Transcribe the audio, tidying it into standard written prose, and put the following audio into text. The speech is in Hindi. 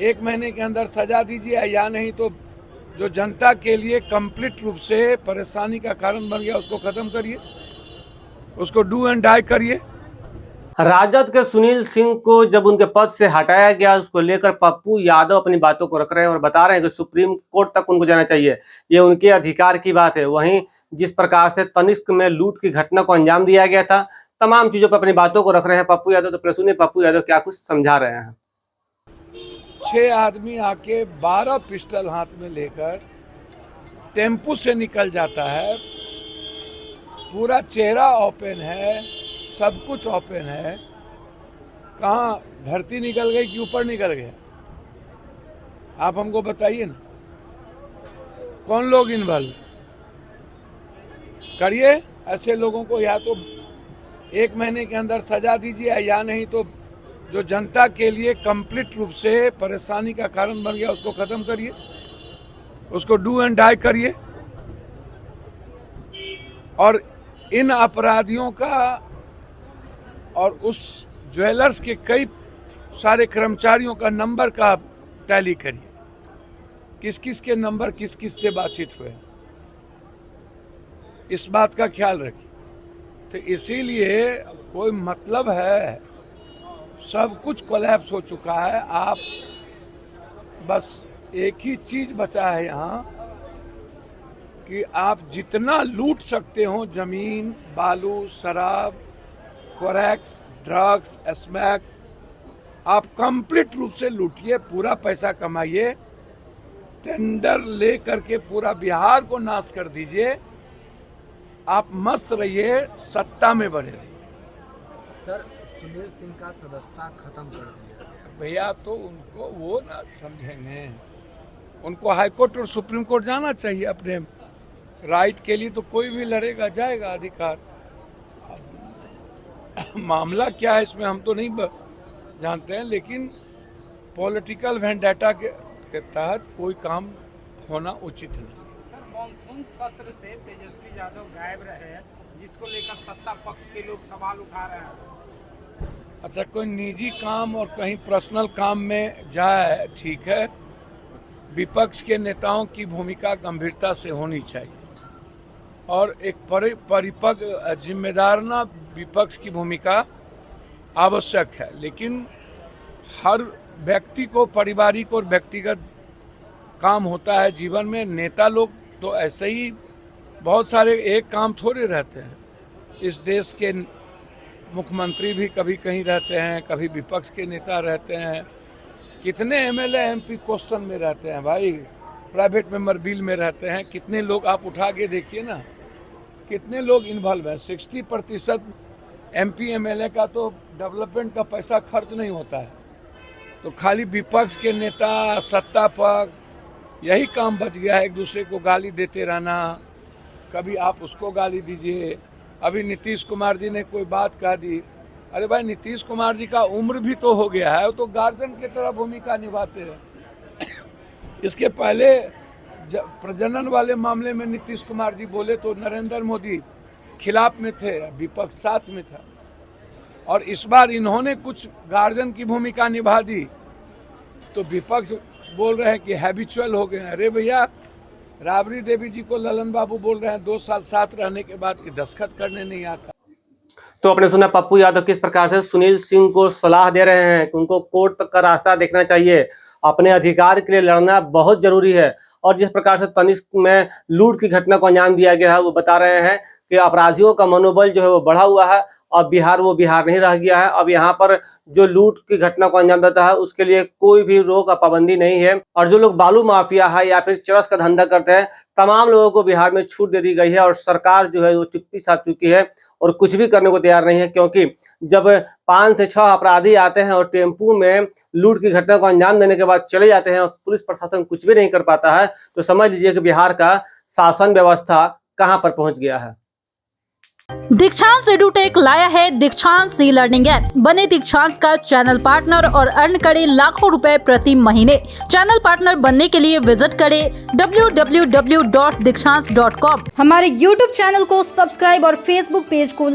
1 महीने के अंदर सजा दीजिए, या नहीं तो जो जनता के लिए कंप्लीट रूप से परेशानी का कारण बन गया उसको खत्म करिए, उसको डू एंड डाई करिए। राजद के सुनील सिंह को जब उनके पद से हटाया गया, उसको लेकर पप्पू यादव अपनी बातों को रख रहे हैं और बता रहे हैं कि सुप्रीम कोर्ट तक उनको जाना चाहिए, ये उनके अधिकार की बात है। वहीं जिस प्रकार से तनिष्क में लूट की घटना को अंजाम दिया गया था, तमाम चीजों पर अपनी बातों को रख रहे हैं पप्पू यादव। तो सुनिए पप्पू यादव क्या कुछ समझा रहे हैं। 6 आदमी आके 12 पिस्टल हाथ में लेकर टेम्पू से निकल जाता है, पूरा चेहरा ओपन है, सब कुछ ओपन है। कहाँ धरती निकल गई कि ऊपर निकल गया? आप हमको बताइए ना, कौन लोग इन्वॉल्व करिए। ऐसे लोगों को या तो 1 महीने के अंदर सजा दीजिए, या नहीं तो जो जनता के लिए कंप्लीट रूप से परेशानी का कारण बन गया उसको खत्म करिए, उसको डू एंड डाई करिए। और इन अपराधियों का और उस ज्वेलर्स के कई सारे कर्मचारियों का नंबर का टैली करिए, किस किस के नंबर किस किस से बातचीत हुए, इस बात का ख्याल रखिए। तो इसीलिए कोई मतलब है, सब कुछ कोलैप्स हो चुका है। आप बस एक ही चीज बचा है यहाँ कि आप जितना लूट सकते हो, जमीन, बालू, शराब, कोरैक्स, ड्रग्स, स्मैक, आप कंप्लीट रूप से लूटिए, पूरा पैसा कमाइए, टेंडर ले करके पूरा बिहार को नाश कर दीजिए। आप मस्त रहिए, सत्ता में बने रहिए। सर, सुनील सिंह का सदस्यता खत्म कर दिया भैया, तो उनको वो ना समझेंगे, उनको हाईकोर्ट और सुप्रीम कोर्ट जाना चाहिए अपने राइट के लिए। तो कोई भी लड़ेगा, जाएगा अधिकार। मामला क्या है इसमें हम तो नहीं जानते हैं, लेकिन पॉलिटिकल वेंडेटा के तहत कोई काम होना उचित नहीं। मॉनसून सत्र से तेजस्वी यादव गायब रहे, जिसको लेकर सत्ता पक्ष के लोग सवाल उठा रहे हैं। अच्छा, कोई निजी काम और कहीं पर्सनल काम में जाए, ठीक है। विपक्ष के नेताओं की भूमिका गंभीरता से होनी चाहिए और एक परिपक्व जिम्मेदाराना विपक्ष की भूमिका आवश्यक है। लेकिन हर व्यक्ति को पारिवारिक और व्यक्तिगत काम होता है जीवन में। नेता लोग तो ऐसे ही बहुत सारे एक काम थोड़े रहते हैं। इस देश के मुख्यमंत्री भी कभी कहीं रहते हैं, कभी विपक्ष के नेता रहते हैं। कितने एमएलए एमपी क्वेश्चन में रहते हैं भाई, प्राइवेट मेंबर बिल में रहते हैं। कितने लोग आप उठा के देखिए ना, कितने लोग इन्वॉल्व हैं। 60% एमपी एमएलए का तो डेवलपमेंट का पैसा खर्च नहीं होता है। तो खाली विपक्ष के नेता, सत्ता पक्ष, यही काम बच गया है, एक दूसरे को गाली देते रहना। कभी आप उसको गाली दीजिए। अभी नीतीश कुमार जी ने कोई बात कह दी, अरे भाई नीतीश कुमार जी का उम्र भी तो हो गया है, वो तो गार्जियन की तरह भूमिका निभाते हैं। इसके पहले प्रजनन वाले मामले में नीतीश कुमार जी बोले तो नरेंद्र मोदी खिलाफ में थे, विपक्ष साथ में था। और इस बार इन्होंने कुछ गार्जियन की भूमिका निभा दी तो विपक्ष बोल रहे हैं कि हैबिचुअल हो गए। अरे भैया, राबड़ी देवी जी को ललन बाबू बोल रहे हैं 2 साल साथ रहने के बाद कि दस्तखत करने नहीं आता। तो आपने सुना पप्पू यादव किस प्रकार से सुनील सिंह को सलाह दे रहे हैं कि उनको कोर्ट तक का रास्ता देखना चाहिए, अपने अधिकार के लिए लड़ना बहुत जरूरी है। और जिस प्रकार से तनिष्क में लूट की घटना को अंजाम दिया गया है, वो बता रहे हैं कि अपराधियों का मनोबल जो है वो बढ़ा हुआ है। अब बिहार वो बिहार नहीं रह गया है। अब यहाँ पर जो लूट की घटना को अंजाम देता है उसके लिए कोई भी रोक या पाबंदी नहीं है। और जो लोग बालू माफिया है या फिर चरस का धंधा करते हैं, तमाम लोगों को बिहार में छूट दे दी गई है। और सरकार जो है वो चुप्पी साध चुकी है और कुछ भी करने को तैयार नहीं है, क्योंकि जब 5 से 6 अपराधी आते हैं और टेम्पू में लूट की घटना को अंजाम देने के बाद चले जाते हैं और पुलिस प्रशासन कुछ भी नहीं कर पाता है, तो समझ लीजिए कि बिहार का शासन व्यवस्था कहां पर पहुंच गया है। दीक्षांत एडुटेक लाया है दीक्षांत ई लर्निंग ऐप। बने दीक्षांत का चैनल पार्टनर और अर्न करें लाखों रुपए प्रति महीने। चैनल पार्टनर बनने के लिए विजिट करें www.dikshans.com। हमारे YouTube चैनल को सब्सक्राइब और Facebook पेज को